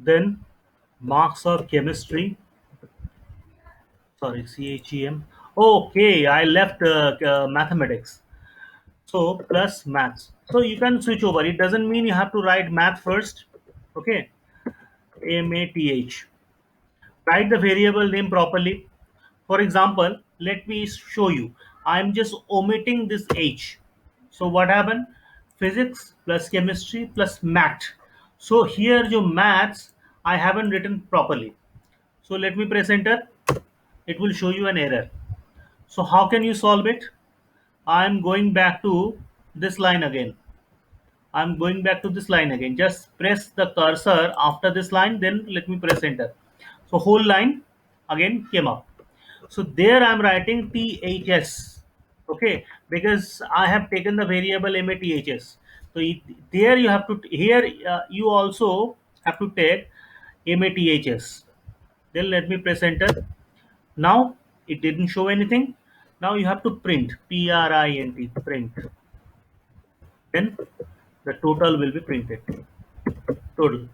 then marks of chemistry, sorry, CHEM. Okay, I left mathematics. So plus maths. So you can switch over. It doesn't mean you have to write math first. Okay, MATH. Write the variable name properly. For example, let me show you. I'm just omitting this H. So what happened? Physics plus chemistry plus math. So here your maths I haven't written properly. So let me press enter. It will show you an error. So how can you solve it? I'm going back to this line again. I'm going back to this line again. Just press the cursor after this line, then let me press enter. So whole line again came up. So there I'm writing THS, okay, because I have taken the variable MATHS. So there you have to, here you also have to take MATHS. Then let me press enter. Now it didn't show anything. Now you have to print, PRINT, print. Then the total will be printed. Total.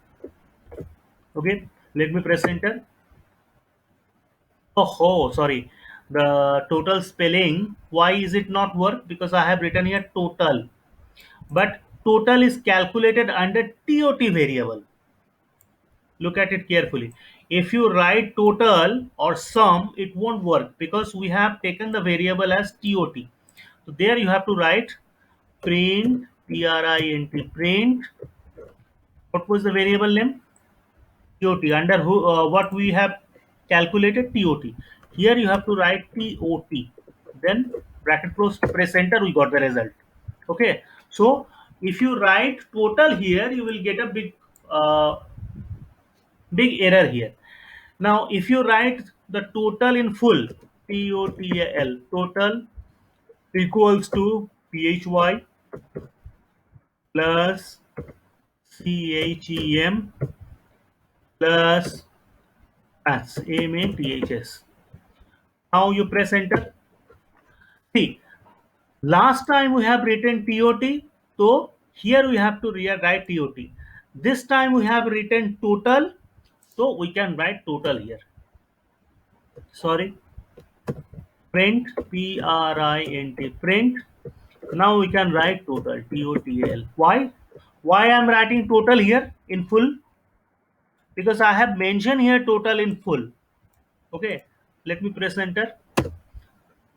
Okay. Let me press enter. Oh, sorry. The total spelling. Why is it not work? Because I have written here total. But total is calculated under TOT variable. Look at it carefully. If you write total or sum, it won't work because we have taken the variable as TOT. So there you have to write print, PRINT, print. What was the variable name? TOT. Under what we have calculated TOT. Here you have to write TOT. Then bracket close, press enter, we got the result. Okay. So if you write total here, you will get a uh, big error here. Now, if you write the total in full, TOTAL, total equals to PHY plus CHEM plus maths, MATHS. Now you press enter. See, last time we have written TOT, so here we have to write TOT. This time we have written total, so we can write total here. Sorry, print, PRINT, print. Now we can write total, TOTL. Why? Why I am writing total here in full? Because I have mentioned here total in full. Okay, let me press enter.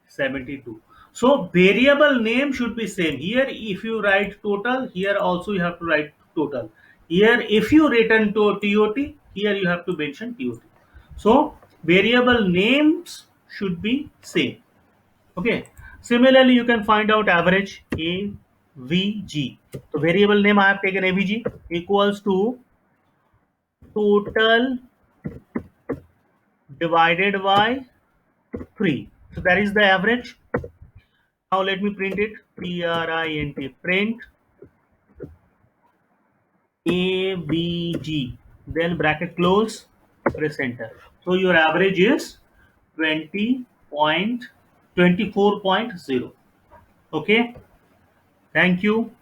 72. So variable name should be same. Here if you write total, here also you have to write total. Here if you return to TOT, here you have to mention TOT. So variable names should be same. Okay. Similarly, you can find out average AVG. So variable name I have taken AVG equals to total divided by 3. So that is the average. Now let me print it. PRINT, print AVG. Then bracket close, press enter. So your average is 20.24.0. Okay. Thank you.